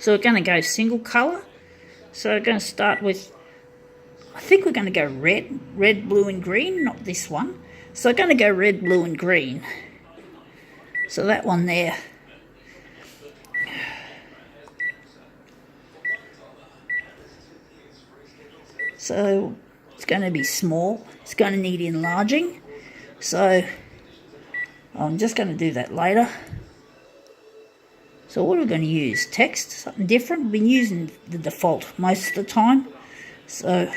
So we're going to go single colour. So we're going to start with, I think we're going to go red, blue and green, not this one. So we're going to go red, blue and green. So that one there. So it's going to be small. It's going to need enlarging. So I'm just going to do that later. So what are we going to use? Text, something different. We've been using the default most of the time. So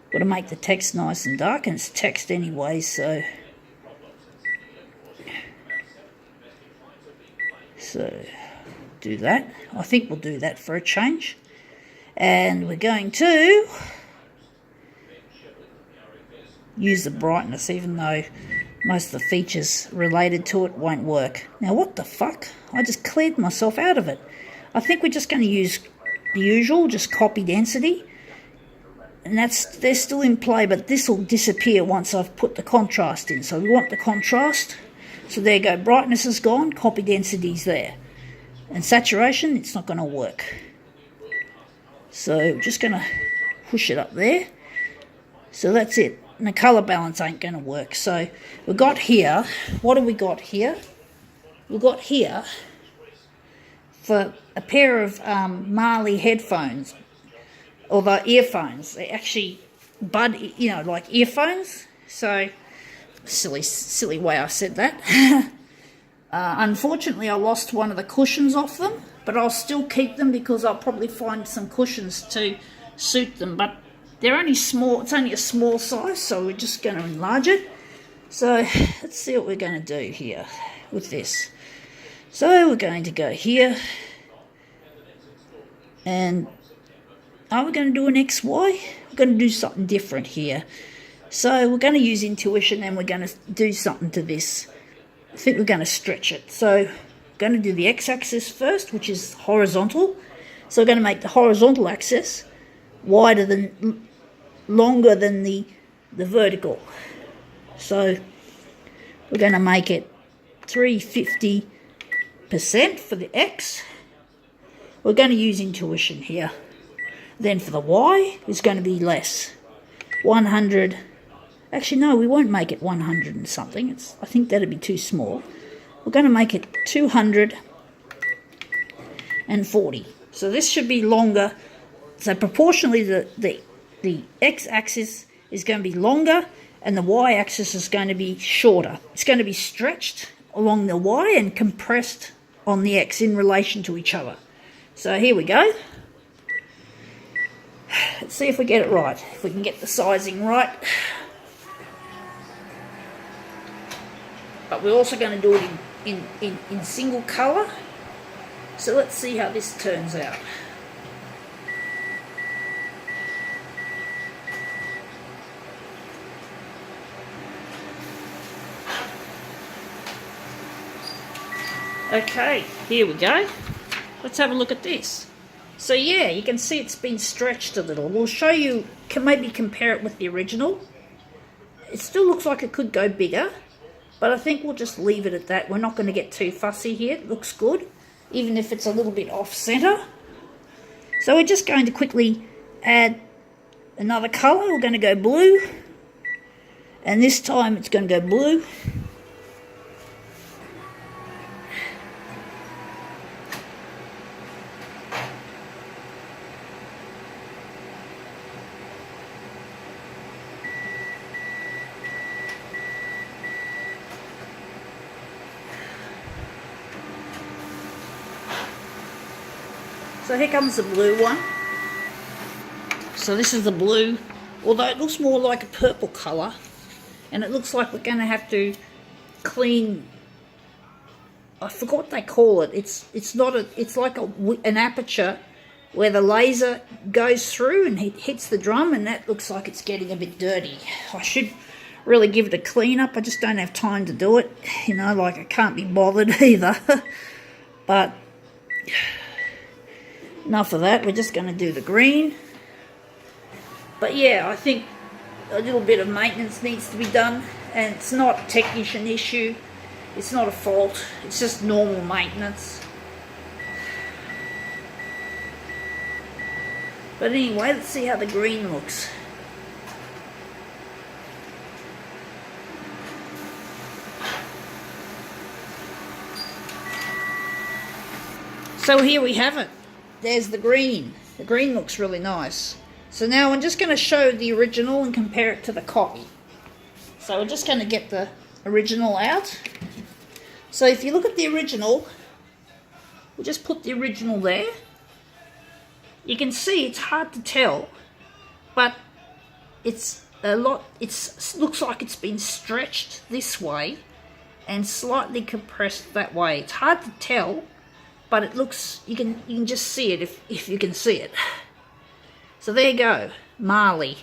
got to make the text nice and dark, and it's text anyway, so do that. I think we'll do that for a change. And we're going to use the brightness, even though most of the features related to it won't work. Now what the fuck? I just cleared myself out of it. I think we're just going to use the usual, just copy density. And they're still in play, but this will disappear once I've put the contrast in. So we want the contrast. So there you go, brightness is gone, copy density's there. And saturation, it's not going to work. So we're just going to push it up there. So that's it. And the colour balance ain't going to work. So we've got here, what have we got here? We've got here, for a pair of Marley headphones, or the earphones. They actually bud, like earphones. So, silly way I said that. Unfortunately, I lost one of the cushions off them, but I'll still keep them because I'll probably find some cushions to suit them. But they're only small. It's only a small size, so we're just going to enlarge it. So let's see what we're going to do here with this. So we're going to go here, and are we going to do an XY? We're going to do something different here. So we're going to use intuition, and we're going to do something to this. I think we're going to stretch it. So we're going to do the x-axis first, which is horizontal. So we're going to make the horizontal axis longer than the vertical. So we're going to make it 350% for the x. We're going to use intuition here. Then for the y, it's going to be less. 100. Actually, no, we won't make it 100 and something. I think that'd be too small. We're going to make it 240. So this should be longer. So proportionally, the x-axis is going to be longer, and the y-axis is going to be shorter. It's going to be stretched along the y and compressed on the x in relation to each other. So here we go. Let's see if we get it right, if we can get the sizing right. But we're also going to do it in single colour. So let's see how this turns out. Okay, here we go. Let's have a look at this. So yeah, you can see it's been stretched a little. We'll show you, can maybe compare it with the original. It still looks like it could go bigger, but I think we'll just leave it at that. We're not going to get too fussy here. It looks good, even if it's a little bit off center. So we're just going to quickly add another color. We're going to go blue, and this time it's going to go blue. So here comes the blue one. So this is the blue, although it looks more like a purple colour, and it looks like we're going to have to clean. I forgot what they call it. It's not a. It's like an aperture where the laser goes through and it hits the drum, and that looks like it's getting a bit dirty. I should really give it a clean up. I just don't have time to do it. Like I can't be bothered either. But enough of that. We're just going to do the green. But yeah, I think a little bit of maintenance needs to be done, and it's not a technician issue. It's not a fault. It's just normal maintenance. But anyway, let's see how the green looks. So here we have it. There's the green. The green looks really nice. So now I'm just going to show the original and compare it to the copy. So we're just going to get the original out. So if you look at the original, we'll just put the original there. You can see it's hard to tell, but it's a lot. It looks like it's been stretched this way and slightly compressed that way. It's hard to tell, but it looks, you can just see it if you can see it. So there you go, Marley.